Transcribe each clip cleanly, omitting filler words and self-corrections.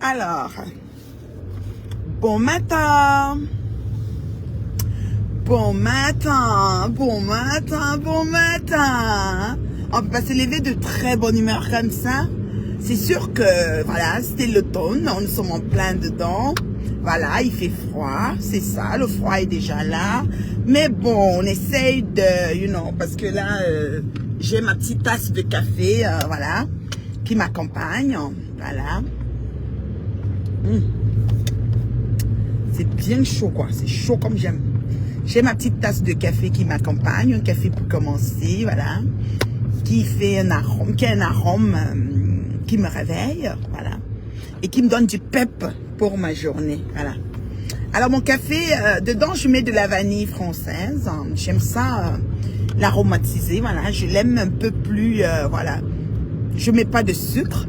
Alors, bon matin, bon matin, bon matin, bon matin. On peut pas se lever de très bonne humeur comme ça. C'est sûr que, voilà, c'était l'automne, nous sommes en plein dedans. Voilà, il fait froid, c'est ça, le froid est déjà là. Mais bon, on essaye de, parce que là, j'ai ma petite tasse de café, voilà, qui m'accompagne, voilà. C'est bien chaud, quoi. C'est chaud comme j'aime. J'ai ma petite tasse de café qui m'accompagne, un café pour commencer, voilà, qui fait un arôme, qui me réveille, voilà, et qui me donne du pep pour ma journée, voilà. Alors mon café, dedans je mets de la vanille française. J'aime ça, l'aromatiser, voilà. Je l'aime un peu plus, voilà. Je mets pas de sucre.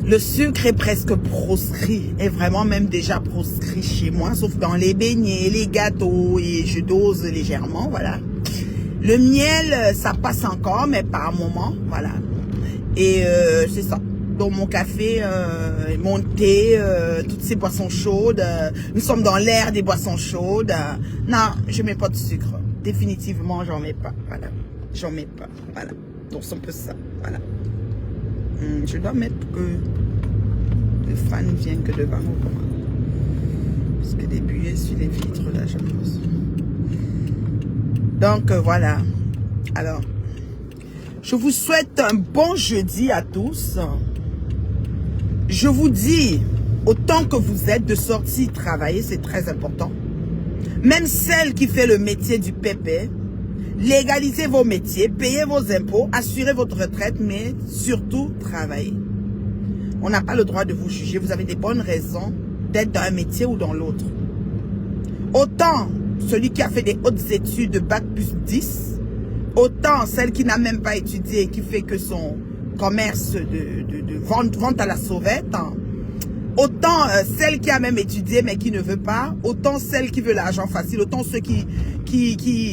Le sucre est presque proscrit, est vraiment même déjà proscrit chez moi, sauf dans les beignets, les gâteaux, et je dose légèrement, voilà. Le miel, ça passe encore, mais pas un moment, voilà. Et c'est ça. Donc mon café, mon thé, toutes ces boissons chaudes, nous sommes dans l'ère des boissons chaudes. Non, je mets pas de sucre. Définitivement, j'en mets pas, voilà. J'en mets pas, voilà. Donc c'est un peu ça, voilà. Je dois mettre que le fan ne vient que devant moi. Parce que des buées sur les vitres, là, je pense. Donc, voilà. Alors, je vous souhaite un bon jeudi à tous. Je vous dis, autant que vous êtes, de sortir travailler, c'est très important. Même celle qui fait le métier du pépé, légalisez vos métiers, payez vos impôts, assurez votre retraite, mais surtout travaillez. On n'a pas le droit de vous juger. Vous avez des bonnes raisons d'être dans un métier ou dans l'autre. Autant celui qui a fait des hautes études de bac plus 10, autant celle qui n'a même pas étudié et qui fait que son commerce de vente à la sauvette, autant celle qui a même étudié mais qui ne veut pas, autant celle qui veut l'argent facile, autant ceux qui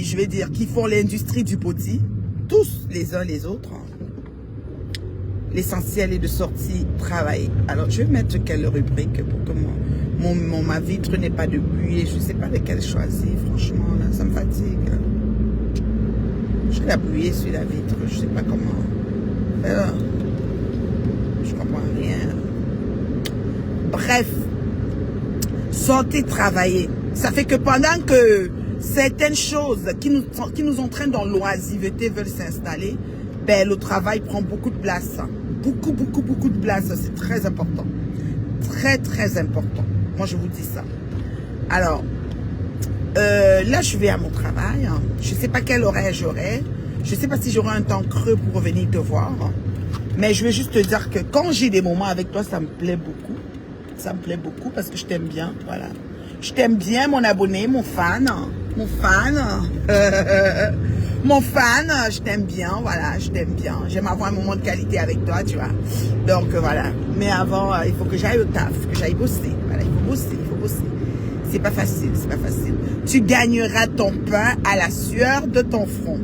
je vais dire, qui font l'industrie du body, tous les uns les autres. L'essentiel est de sortir travailler. Alors, je vais mettre quelle rubrique pour que ma vitre n'ait pas de buée. Je ne sais pas laquelle choisir, franchement, là, ça me fatigue. J'ai la buée sur la vitre, je ne sais pas comment. Alors, je comprends rien. Bref, sortez travailler. Ça fait que pendant que certaines choses qui nous entraînent dans l'oisiveté veulent s'installer, ben, le travail prend beaucoup de place. Beaucoup de place. C'est très important. Très, très important. Moi, je vous dis ça. Alors, là, je vais à mon travail. Je ne sais pas quel horaire j'aurai. Je ne sais pas si j'aurai un temps creux pour revenir te voir. Mais je vais juste te dire que quand j'ai des moments avec toi, ça me plaît beaucoup. Ça me plaît beaucoup parce que je t'aime bien. Voilà. Je t'aime bien, mon abonné, mon fan. Mon fan. Mon fan, je t'aime bien, voilà, je t'aime bien. J'aime avoir un moment de qualité avec toi, tu vois. Donc, voilà. Mais avant, il faut que j'aille au taf, que j'aille bosser. Voilà, il faut bosser, il faut bosser. C'est pas facile, c'est pas facile. Tu gagneras ton pain à la sueur de ton front.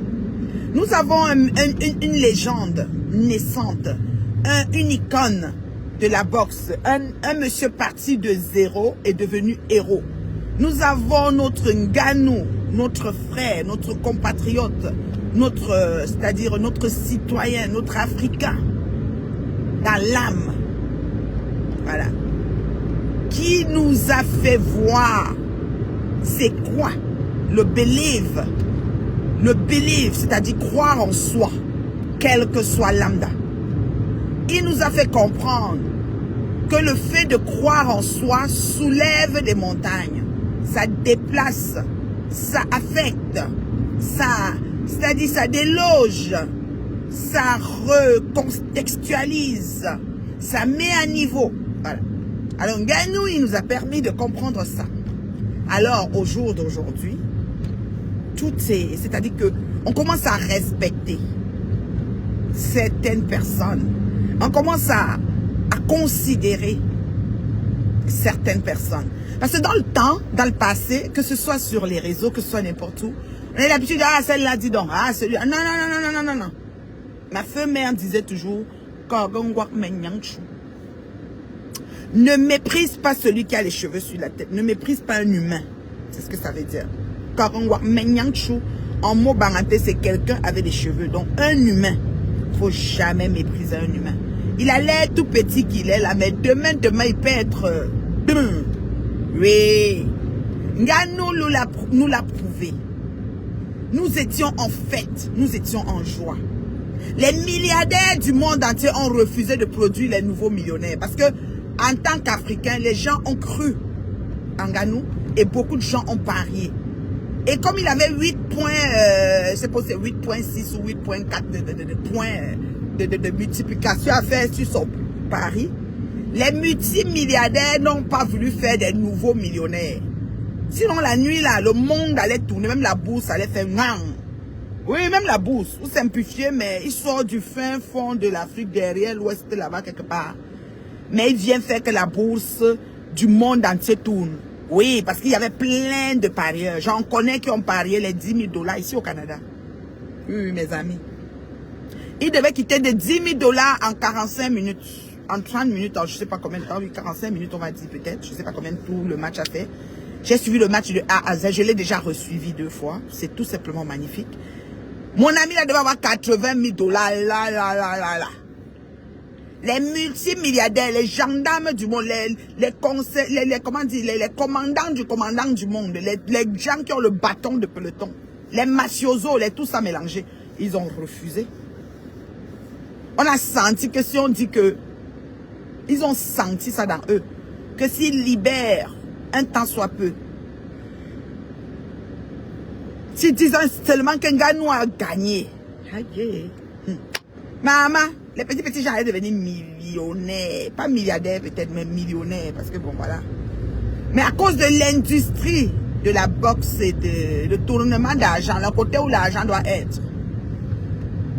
Nous avons une légende naissante, une icône de la boxe. Un monsieur parti de zéro est devenu héros. Nous avons notre Ngannou, notre frère, notre compatriote, c'est-à-dire notre citoyen, notre Africain, dans l'âme, voilà, qui nous a fait voir c'est quoi le believe, c'est-à-dire croire en soi, quel que soit lambda. Il nous a fait comprendre que le fait de croire en soi soulève des montagnes. Ça déplace, ça affecte, c'est-à-dire ça déloge, ça recontextualise, ça met à niveau. Voilà. Alors, Ngannou, il nous a permis de comprendre ça. Alors, au jour d'aujourd'hui, c'est-à-dire que on commence à respecter certaines personnes. On commence à considérer certaines personnes. Parce que dans le temps, dans le passé, que ce soit sur les réseaux, que ce soit n'importe où, on a l'habitude de dire, ah, celle-là, dis donc, ah, celui-là. Non, non, non, non, non, non, non. Ma feu mère disait toujours, ne méprise pas celui qui a les cheveux sur la tête. Ne méprise pas un humain. C'est ce que ça veut dire. En mot baranté, c'est quelqu'un avec des cheveux. Donc, un humain. Il ne faut jamais mépriser un humain. Il a l'air tout petit qu'il est là, mais demain, il peut être... oui. Ngannou nous l'a prouvé. Nous étions en fête. Nous étions en joie. Les milliardaires du monde entier ont refusé de produire les nouveaux millionnaires. Parce que, en tant qu'Africains, les gens ont cru en Ngannou et beaucoup de gens ont parié. Et comme il avait 8 points, je sais pas si c'est 8.6 ou 8.4 de points de multiplication à faire sur son pari, les multimilliardaires n'ont pas voulu faire des nouveaux millionnaires. Sinon, la nuit, là, le monde allait tourner, même la bourse allait faire ngang. Oui, même la bourse, vous simplifiez, mais il sort du fin fond de l'Afrique, derrière l'Ouest, là-bas, quelque part. Mais il vient faire que la bourse du monde entier tourne. Oui, parce qu'il y avait plein de parieurs. J'en connais qui ont parié les 10 000 $ ici au Canada. Oui, mes amis. Ils devaient quitter de 10 000 $ en 45 minutes. En 30 minutes, je ne sais pas combien de temps. Oui, 45 minutes, on va dire peut-être. Je ne sais pas combien de tout le match a fait. J'ai suivi le match de A à Z. Je l'ai déjà resuivi 2 fois. C'est tout simplement magnifique. Mon ami là devait avoir 80 000 $. Là. Les multimilliardaires, les gendarmes du monde, les commandants du monde, les gens qui ont le bâton de peloton, les mafiosos, tout ça mélangé, ils ont refusé. On a senti que si on dit que, ils ont senti ça dans eux, que s'ils libèrent un temps soit peu, s'ils disent seulement qu'un Ngannou a gagné, maman, les petits gens allaient devenir millionnaires. Pas milliardaires peut-être, mais millionnaires. Parce que bon, voilà. Mais à cause de l'industrie de la boxe et de tournement d'argent, le côté où l'argent doit être.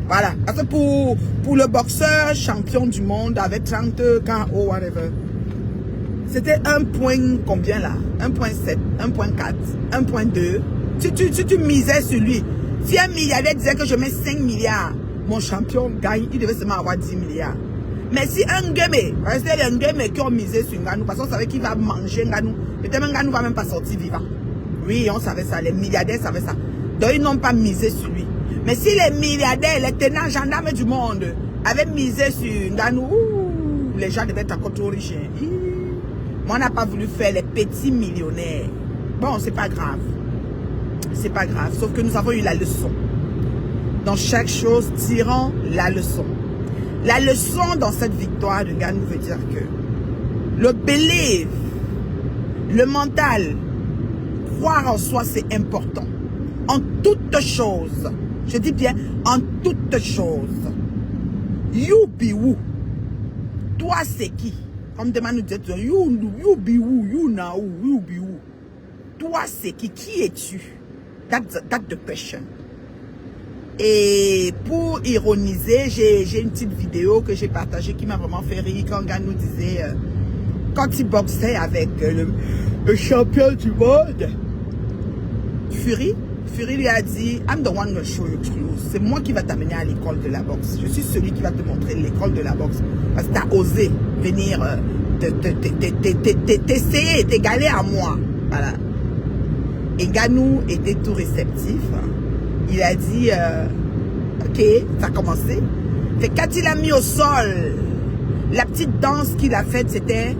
Voilà. Parce que pour le boxeur champion du monde avec 30 KO, whatever, c'était 1 point combien là? 1.7, 1.4, 1.2. Si tu misais sur lui, si un milliardaire disait que je mets 5 milliards, mon champion gagne, il devait seulement avoir 10 milliards. Mais si un Ngueme, c'est les Ngueme qui ont misé sur Ngannou, parce qu'on savait qu'il va manger Ngannou, peut-être Ngannou ne va même pas sortir vivant. Oui, on savait ça, les milliardaires savaient ça. Donc ils n'ont pas misé sur lui. Mais si les milliardaires, les tenants gendarmes du monde avaient misé sur Ngannou, les gens devaient être encore trop riches. Moi, on n'a pas voulu faire les petits millionnaires. Bon, c'est pas grave. C'est pas grave, sauf que nous avons eu la leçon. Dans chaque chose, tirons la leçon. La leçon dans cette victoire de Ngannou veut dire que le belief, le mental, croire en soi, c'est important. En toutes choses, je dis bien en toutes choses. You be who? Toi, c'est qui? Comme demande nous dit, you be who? You now who? You be who? Toi, c'est qui? Qui es-tu? That's the question. Et pour ironiser, j'ai une petite vidéo que j'ai partagée qui m'a vraiment fait rire quand Ngannou disait, quand il boxait avec le champion du monde, Fury lui a dit, I'm the one to show you truth. C'est moi qui va t'amener à l'école de la boxe. Je suis celui qui va te montrer l'école de la boxe. Parce que tu as osé venir t'essayer, t'égaler à moi. Voilà. Et Ngannou était tout réceptif. Il a dit, ok, ça a commencé. Fait quand il a mis au sol, la petite danse qu'il a faite, c'était,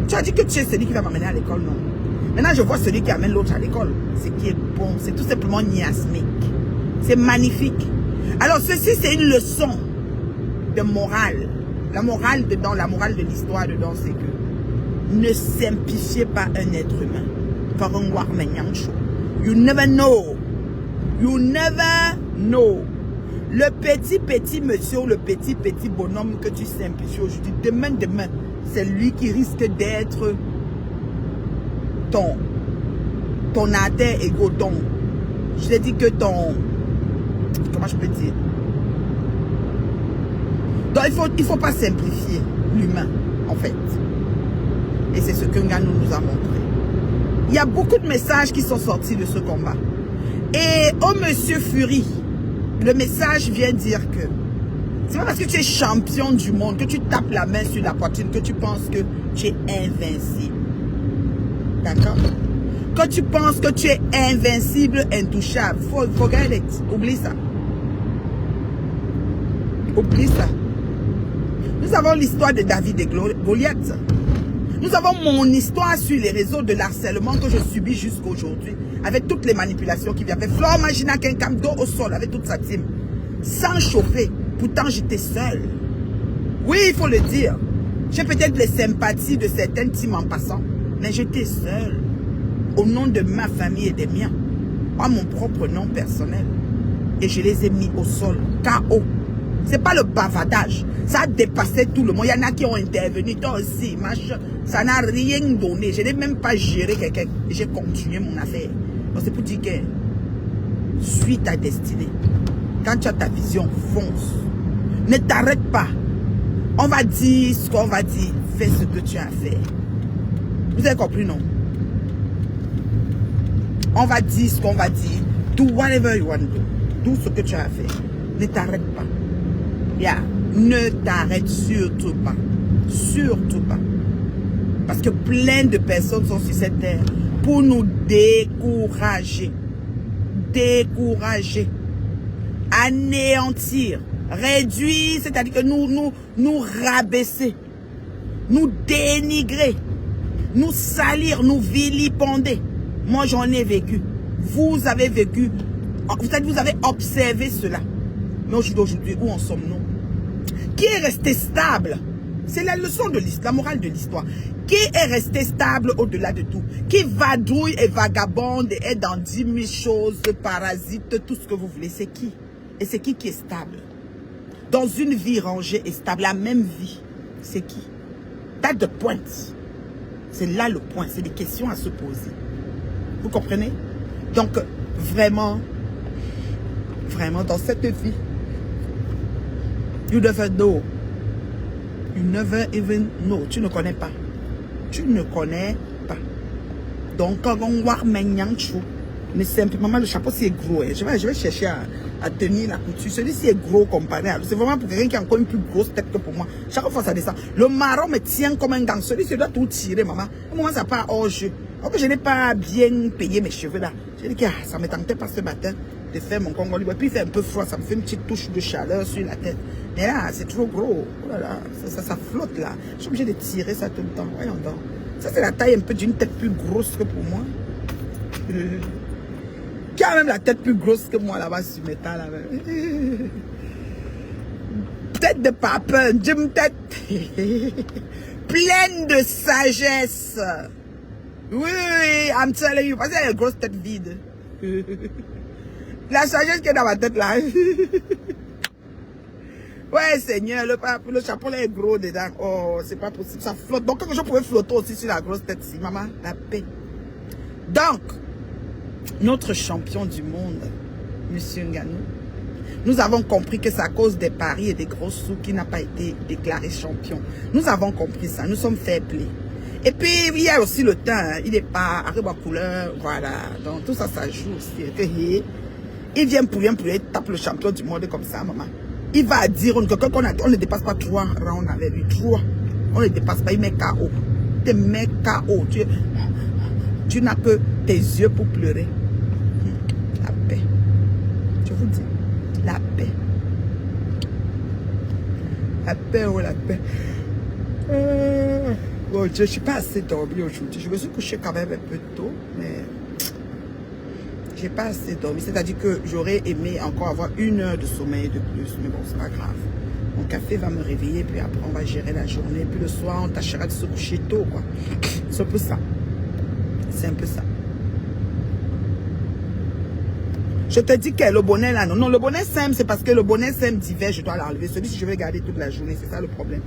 tu as dit que tu es celui qui va m'amener à l'école, non? Maintenant, je vois celui qui amène l'autre à l'école. C'est qui est bon, c'est tout simplement niasmique. C'est magnifique. Alors, ceci, c'est une leçon de morale. La morale dedans, la morale de l'histoire dedans, c'est que ne simplifiez pas un être humain. You never know. You never know. Le petit monsieur ou le petit bonhomme que tu simplifies aujourd'hui, demain, c'est lui qui risque d'être ton alter ego, je t'ai dit que comment je peux dire? Donc il faut pas simplifier l'humain, en fait. Et c'est ce que Ngannou nous a montré. Il y a beaucoup de messages qui sont sortis de ce combat. Et au monsieur Fury, le message vient dire que c'est pas parce que tu es champion du monde, que tu tapes la main sur la poitrine, que tu penses que tu es invincible. D'accord? Quand tu penses que tu es invincible, intouchable, forget it. Oublie ça. Oublie ça. Nous avons l'histoire de David et Goliath. Nous avons mon histoire sur les réseaux de l'harcèlement que je subis jusqu'à aujourd'hui. Avec toutes les manipulations qu'il y avait. Flore Magina Kenkam dos au sol avec toute sa team. Sans chauffer. Pourtant j'étais seul. Oui, il faut le dire. J'ai peut-être les sympathies de certaines teams en passant. Mais j'étais seul. Au nom de ma famille et des miens. À mon propre nom personnel. Et je les ai mis au sol. KO. C'est pas le bavardage. Ça a dépassé tout le monde. Il y en a qui ont intervenu. Toi aussi, machin. Ça n'a rien donné. Je n'ai même pas géré quelqu'un. J'ai continué mon affaire. Donc c'est pour dire que suis ta destinée. Quand tu as ta vision, fonce. Ne t'arrête pas. On va dire ce qu'on va dire. Fais ce que tu as à faire. Vous avez compris, non? On va dire ce qu'on va dire. Do whatever you want to do. Do ce que tu as à faire. Ne t'arrête pas. Yeah. Ne t'arrête surtout pas. Surtout pas. Parce que plein de personnes sont sur cette terre pour nous décourager. Décourager. Anéantir. Réduire, c'est-à-dire que nous rabaisser. Nous dénigrer. Nous salir, nous vilipender. Moi, j'en ai vécu. Vous avez vécu. Vous avez observé cela. Mais aujourd'hui, où en sommes-nous? Qui est resté stable? C'est la leçon de l'histoire, la morale de l'histoire. Qui est resté stable au-delà de tout? Qui vadrouille et vagabonde et est dans 10 000 choses, parasite, tout ce que vous voulez? C'est qui? Et c'est qui est stable? Dans une vie rangée et stable, la même vie, c'est qui? That's the point. C'est là le point. C'est des questions à se poser. Vous comprenez? Donc, vraiment, dans cette vie, you never know. You never even know. Tu ne connais pas. Tu ne connais pas. Donc, quand on voit Menyangchu, mais simplement, le chapeau, c'est gros. Je vais chercher à tenir la couture. Celui-ci est gros comparé à... C'est vraiment pour quelqu'un qui a encore une plus grosse tête que pour moi. Chaque fois, ça descend. Le marron me tient comme un gang. Celui-ci doit tout tirer, maman. Au moment, ça part hors jeu. Donc, je n'ai pas bien payé mes cheveux là. J'ai dit que ça ne me tentait pas ce matin de faire mon congolais. Puis il fait un peu froid, ça me fait une petite touche de chaleur sur la tête. Mais là, c'est trop gros. Oh là là, ça flotte là. Je suis obligé de tirer ça tout le temps. Voyons donc. Ça, c'est la taille un peu d'une tête plus grosse que pour moi. Qui a même la tête plus grosse que moi là-bas sur mes temps là. Tête de papa, Jim tête. Pleine de sagesse. Oui, I'm telling you. Parce qu'il y a une grosse tête vide. La sagesse qui est dans ma tête là. Ouais, Seigneur, le chapeau là est gros dedans. Oh, c'est pas possible. Ça flotte. Donc, je pouvais flotter aussi sur la grosse tête ici. Maman, la paix. Donc, notre champion du monde, Monsieur Ngannou, nous avons compris que c'est à cause des paris et des gros sous qu'il n'a pas été déclaré champion. Nous avons compris ça. Nous sommes fair play. Et puis, il y a aussi le temps. Hein. Il n'est pas arrivé à couleur. Voilà. Donc, tout ça, ça joue aussi. Il vient pour rien, il tape le champion du monde comme ça, maman. Il va dire on ne dépasse pas 3 rounds avec lui. 3. On ne dépasse pas. Il met KO. Il te met KO. Tu n'as que tes yeux pour pleurer. La paix. Je vous dis. La paix. La paix, oh la paix. Bon, je ne suis pas assez dormi aujourd'hui. Je me suis couché quand même un peu tôt, mais j'ai pas assez dormi. C'est-à-dire que j'aurais aimé encore avoir 1 heure de sommeil de plus, mais bon, c'est pas grave. Mon café va me réveiller, puis après on va gérer la journée. Puis le soir, on tâchera de se coucher tôt, quoi. C'est un peu ça. C'est un peu ça. Je te dis que le bonnet là, non, le bonnet simple, c'est parce que le bonnet simple d'hiver, je dois l'enlever. Celui-ci, je vais garder toute la journée, c'est ça le problème.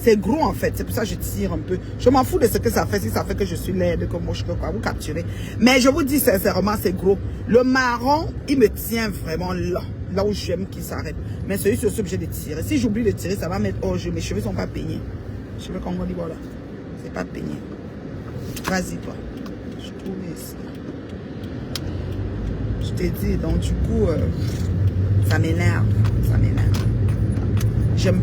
C'est gros en fait, c'est pour ça que je tire un peu. Je m'en fous de ce que ça fait, si ça fait que je suis laide, que moi je peux quoi, vous capturer. Mais je vous dis sincèrement, c'est gros. Le marron, il me tient vraiment là où j'aime qu'il s'arrête. Mais celui-ci, je suis obligé de tirer. Si j'oublie de tirer, ça va mettre hors jeu. Mes cheveux sont pas peignés. Les cheveux qu'on dit, voilà, c'est pas peigné. Vas-y toi, je trouve ici. Je t'ai dit, donc du coup, ça m'énerve, ça m'énerve. J'aime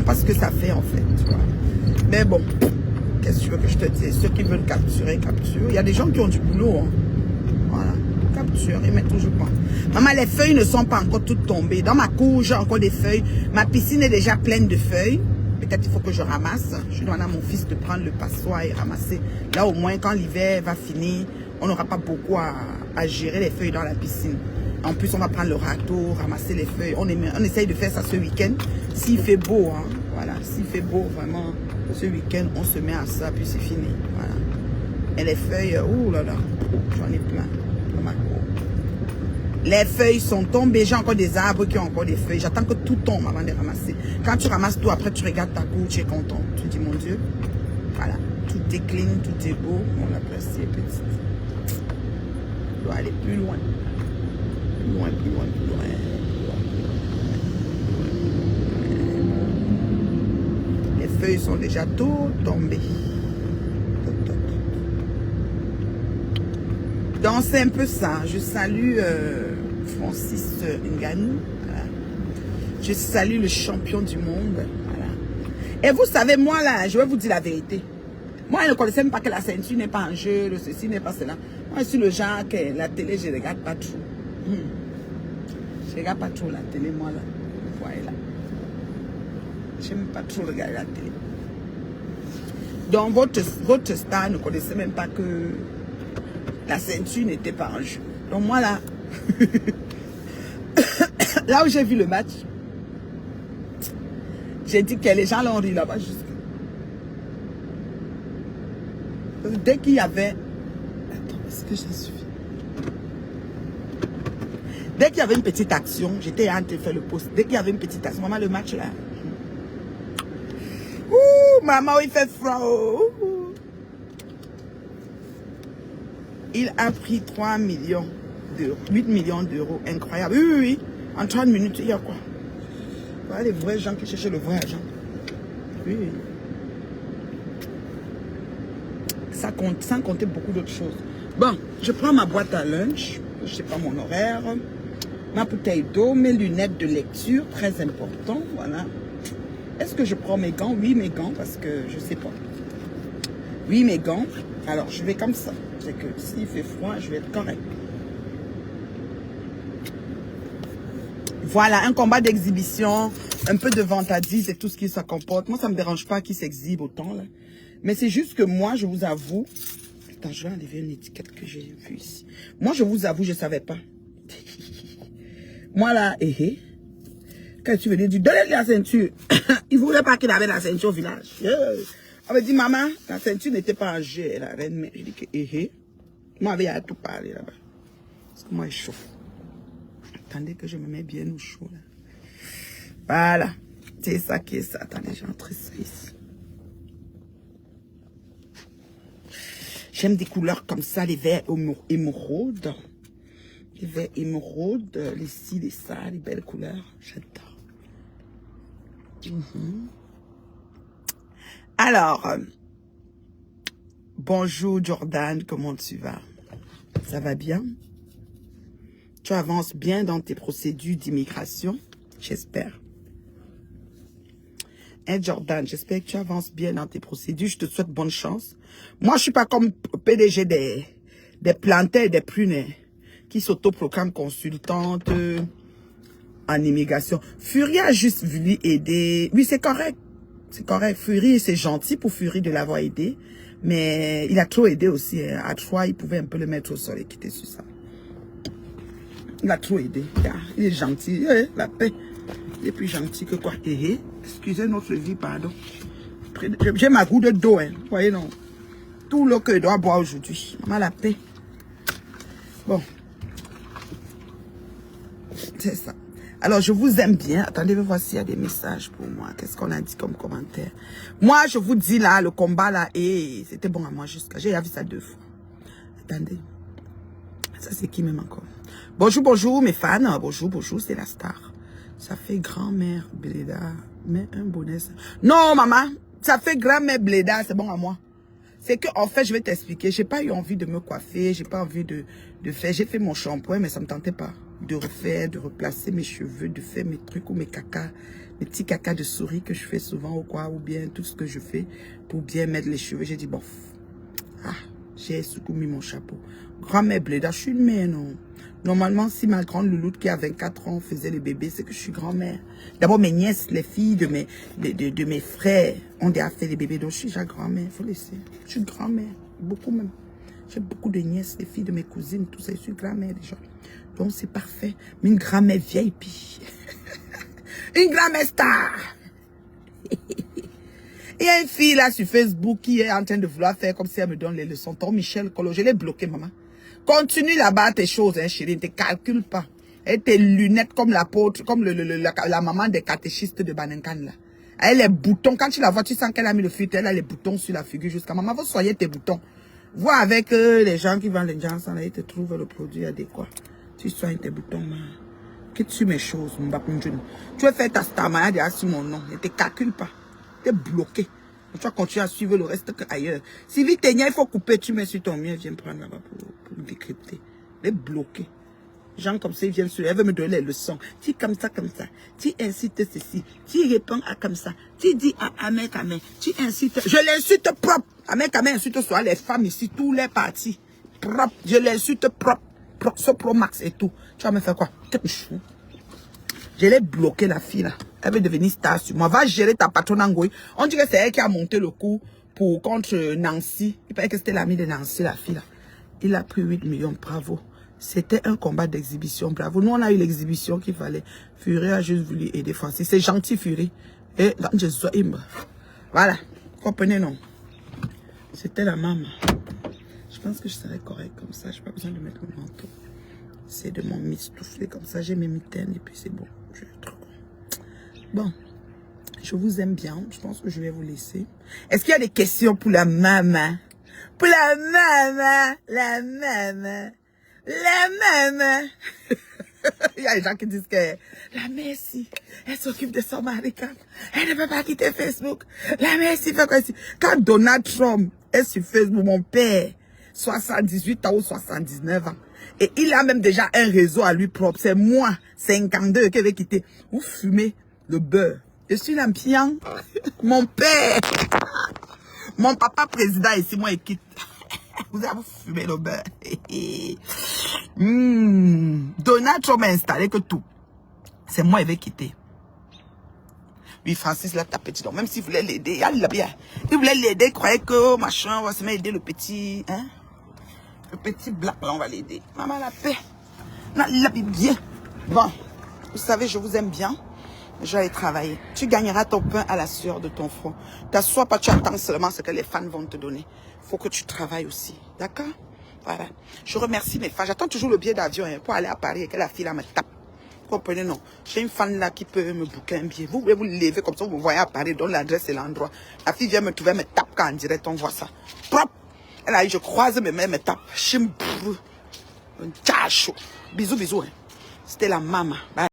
pas ce que ça fait en fait, tu vois. Mais bon, qu'est-ce que tu veux que je te dise? Ceux qui veulent capturer, capturent. Il y a des gens qui ont du boulot, hein. Voilà, capture, ils mettent toujours pas. Maman, les feuilles ne sont pas encore toutes tombées. Dans ma cour, j'ai encore des feuilles. Ma piscine est déjà pleine de feuilles. Peut-être il faut que je ramasse. Je dois demander à mon fils de prendre le passoire et ramasser. Là, au moins, quand l'hiver va finir, on n'aura pas beaucoup à gérer les feuilles dans la piscine. En plus, on va prendre le râteau, ramasser les feuilles. On essaye de faire ça ce week-end. S'il fait beau, hein, voilà. S'il fait beau, vraiment, ce week-end, on se met à ça, puis c'est fini. Voilà. Et les feuilles, ouh là là, j'en ai plein dans ma cour. Les feuilles sont tombées. J'ai encore des arbres qui ont encore des feuilles. J'attends que tout tombe avant de ramasser. Quand tu ramasses tout, après tu regardes ta cour, tu es content. Tu dis, mon Dieu, voilà. Tout est clean, tout est beau. On l'apprécie, petit. On doit aller plus loin. Loin, plus loin, plus loin. Les feuilles sont déjà toutes tombées. Donc c'est un peu ça. Je salue Francis Ngannou. Voilà. Je salue le champion du monde. Voilà. Et vous savez, moi là, je vais vous dire la vérité. Moi, je ne connaissais même pas que la ceinture n'est pas en jeu, le ceci n'est pas cela. Moi, je suis le genre que la télé, je ne regarde pas trop. Je ne regarde pas trop la télé, moi, là. Vous voyez, là. Je n'aime pas trop regarder la télé. Donc, votre star ne connaissait même pas que la ceinture n'était pas en jeu. Donc, moi, là, là où j'ai vu le match, j'ai dit que les gens l'ont ri là-bas jusqu'à. Dès qu'il y avait... Attends, est-ce que j'ai suivi? Dès qu'il y avait une petite action, j'étais en train de faire le post. Dès qu'il y avait une petite action, maman, le match là. Ouh, maman, il fait froid. Il a pris 3 millions d'euros, 8 millions d'euros. Incroyable. Oui, oui, oui. En 30 minutes, il y a quoi? Voilà les vrais gens qui cherchent le vrai argent. Oui, oui. Ça compte, sans compter beaucoup d'autres choses. Bon, je prends ma boîte à lunch. Je ne sais pas mon horaire. Ma bouteille d'eau, mes lunettes de lecture, très important. Voilà. Est-ce que je prends mes gants? Oui, mes gants, parce que je ne sais pas. Oui, mes gants. Alors, je vais comme ça. C'est que s'il fait froid, je vais être correct. Voilà, un combat d'exhibition, un peu de vantardise et tout ce qui ça comporte. Moi, ça ne me dérange pas qu'il s'exhibe autant, là. Mais c'est juste que moi, je vous avoue... Attends, je vais enlever une étiquette que j'ai vue ici. Moi, je vous avoue, je ne savais pas. Moi, là, quand tu venais dire, donnez la ceinture. Il ne voulait pas qu'il avait la ceinture au village. On me dit, maman, la ceinture n'était pas en jeu, la reine. Mais je dis que, moi, il y a tout parlé là-bas. Parce que moi, je chauffe. Attendez que je me mets bien au chaud, là. Voilà. C'est ça qui est ça. Attendez, j'entre ça ici. J'aime des couleurs comme ça, les verts émeraudes. Les verts émeraudes, les ci, les ça, les belles couleurs. J'adore. Alors, bonjour Jordan, comment tu vas? Ça va bien? Tu avances bien dans tes procédures d'immigration, j'espère. Hein, Jordan, j'espère que tu avances bien dans tes procédures. Je te souhaite bonne chance. Moi, je suis pas comme PDG des plantains et des prunes qui s'autoproclament consultantes en immigration. Fury a juste voulu aider. Oui, c'est correct. C'est correct. Fury, c'est gentil pour Fury de l'avoir aidé. Mais il a trop aidé aussi. À 3, il pouvait un peu le mettre au sol et quitter sur ça. Il a trop aidé. Il est gentil. La paix. Il est plus gentil que quoi. Excusez notre vie, pardon. J'ai ma goutte d'eau, hein. Vous voyez, non. Tout l'eau que je dois boire aujourd'hui. Maman, la paix. Bon. C'est ça. Alors, je vous aime bien. Attendez, je vais voir s'il y a des messages pour moi. Qu'est-ce qu'on a dit comme commentaire? Moi, je vous dis là, le combat là, et c'était bon à moi jusqu'à... J'ai vu ça 2 fois. Attendez. Ça, c'est qui même encore? Bonjour, bonjour, mes fans. Bonjour, bonjour, c'est la star. Ça fait grand-mère Bléda. Mais un bonnet. Non, maman. Ça fait grand-mère Bléda. C'est bon à moi. C'est que, en fait, je vais t'expliquer. J'ai pas eu envie de me coiffer. J'ai pas envie de faire. J'ai fait mon shampoing, mais ça me tentait pas. De refaire, de replacer mes cheveux, de faire mes trucs ou mes cacas. Mes petits cacas de souris que je fais souvent ou quoi. Ou bien tout ce que je fais pour bien mettre les cheveux. J'ai dit, bof. Ah, j'ai surtout mis mon chapeau. Grand-mère Bléda, je suis une mère, non? Normalement, si ma grande louloute qui a 24 ans faisait les bébés, c'est que je suis grand-mère. D'abord, mes nièces, les filles de mes frères ont déjà fait les bébés. Donc, je suis déjà grand-mère, il faut laisser. Je suis grand-mère, beaucoup même. J'ai beaucoup de nièces, les filles de mes cousines, tout ça. Je suis grand-mère déjà. Donc, c'est parfait. Mais une grand-mère vieille, puis... une grand-mère star. Il y a une fille là sur Facebook qui est en train de vouloir faire comme si elle me donne les leçons. Ton Michel Colo, je l'ai bloqué, maman. Continue là-bas tes choses, hein, chérie. Ne te calcule pas. Et tes lunettes comme l'apôtre, comme la maman des catéchistes de Banenkan là. Elle a les boutons. Quand tu la vois, tu sens qu'elle a mis le filtre. Elle a les boutons sur la figure jusqu'à maman. Vous soyez tes boutons. Vois avec les gens qui vendent les gens, là, ils te trouvent le produit adéquat. Tu soignes tes boutons, maman. Que tu mes choses, mon bapunjun. Tu vas faire ta stamaya derrière sur mon nom. Ne te calcule pas. Tu es bloqué. Tu vas continuer à suivre le reste ailleurs. Si vite il faut couper, tu mets sur ton mien, viens prendre là-bas pour me décrypter. Elle est bloquée. Gens comme ça, ils viennent sur elle veut me donner les leçons. Tu comme ça, tu incites ceci. Tu réponds à comme ça. Tu dis à Amen. Tu incites. Je l'insulte propre. Amen insulte soit les femmes ici, tous les partis. Propre. Je l'insulte propre. Pro Max et tout. Tu vas me faire quoi? Je l'ai bloqué la fille là. Elle veut devenir star sur moi. Va gérer ta patronne en Goï. On dirait que c'est elle qui a monté le coup contre Nancy. Il paraît que c'était l'ami de Nancy, la fille là. Il a pris 8 millions, bravo. C'était un combat d'exhibition, bravo. Nous, on a eu l'exhibition qu'il fallait. Fury a juste voulu aider Francis. C'est gentil, Fury. Et quand je suis imbre. Voilà. Comprenez, non? C'était la maman. Je pense que je serais correct comme ça. Je n'ai pas besoin de mettre mon manteau. C'est de mon mistoufler comme ça. J'ai mes mitaines et puis c'est bon. Je suis trop con. Bon. Je vous aime bien. Je pense que je vais vous laisser. Est-ce qu'il y a des questions pour la maman? Pour la maman. La maman. La maman. Il y a des gens qui disent que la Messi, elle s'occupe de son mari. Elle ne peut pas quitter Facebook. La Messi fait quoi ici? Quand Donald Trump est sur Facebook, mon père, 78 ans ou 79 ans, et il a même déjà un réseau à lui propre. C'est moi, 52, qui vais quitter. Vous fumez le beurre. Je suis l'ampion. Mon père. Mon papa président ici, moi, il quitte. Vous avez fumé le beurre. Donald Trump a installé que tout. C'est moi, il va quitter. Oui, Francis l'a tapé. Donc, même s'il voulait l'aider, il l'a bien. Il voulait l'aider, il croyait que machin, on va se mettre aider le petit, hein. Le petit black, là, on va l'aider. Maman, la paix. Non, il l'a bien. Bon, vous savez, je vous aime bien. Je vais aller travailler. Tu gagneras ton pain à la sueur de ton front. T'assois pas, tu attends seulement ce que les fans vont te donner. Faut que tu travailles aussi. D'accord? Voilà. Je remercie mes fans. J'attends toujours le billet d'avion hein, pour aller à Paris et que la fille là me tape. Vous comprenez, non? J'ai une fan là qui peut me booker un billet. Vous pouvez vous lever comme ça, vous me voyez à Paris, donne l'adresse et l'endroit. La fille vient me trouver, me tape quand en direct, on voit ça. Propre. Elle a dit, je croise mes mains, me tape. Chim, chaud. Bisous, bisous. Hein. C'était la maman. Bye.